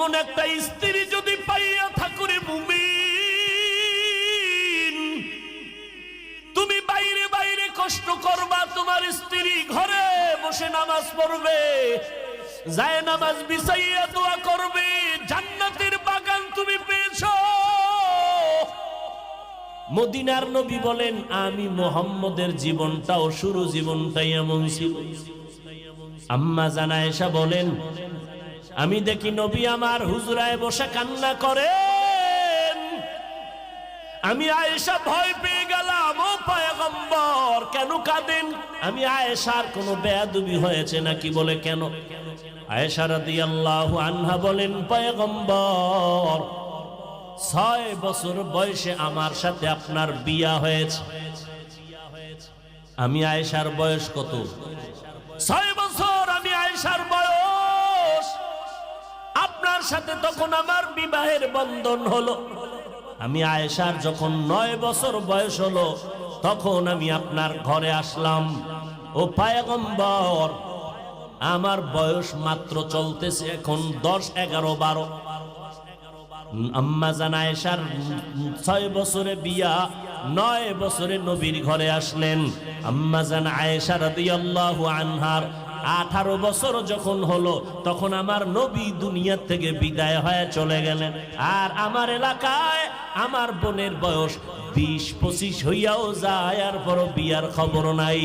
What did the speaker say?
এমন একটা স্ত্রী যদি পাইয়া থাকো রে মুমিন, তুমি বাইরে বাইরে কষ্ট করবা, তোমার স্ত্রী ঘরে বসে নামাজ পড়বে, যায় নামাজ বিছাইয়া দোয়া করবে, জান্নাতের বাগান তুমি পেয়েছো। মদিনার নবী বলেন, আমি মুহাম্মদের জীবনটাও শুরু জীবনটাই এমন ছিল। আম্মা জান আয়েশা বলেন, আমি দেখি নবী আমার হুজরায় বসে কান্না করেন। আমি আয়েশা ভয় পেয়ে গেলাম, ও পয়গম্বর কেন কাঁদেন? আমি আয়েশার কোনো বেয়াদবি হয়েছে নাকি বলে কেন? আয়েশা রাদিয়াল্লাহু আনহা বলেন, পয়গম্বর 6 বছর বয়সে আমার সাথে আপনার বিয়া হয়েছে। আমি আয়েশার বয়স কত? 6 বছর আমি আয়েশার বয়স। আপনার সাথে তখন আমার বিবাহের বন্ধন হলো। আমি আয়েশার যখন 9 বছর বয়স হলো, তখন আমি আপনার ঘরে আসলাম। ও পয়গম্বর, আমার বয়স মাত্র চলতেছে এখন 10, 11, 12। আম্মা জান আয়েশার 6 বছরে বিয়া, 9 বছরে নবীর ঘরে আসলেন। আম্মা জান আয়েশা রাদিয়াল্লাহু আনহার 18 বছর যখন হলো, তখন আমার নবী দুনিয়া থেকে বিদায় হয়ে চলে গেলেন। আর আমার এলাকায় আমার বোনের বয়স 20-25 হইয়াও যায়, আর পরও বিয়ার খবর নাই।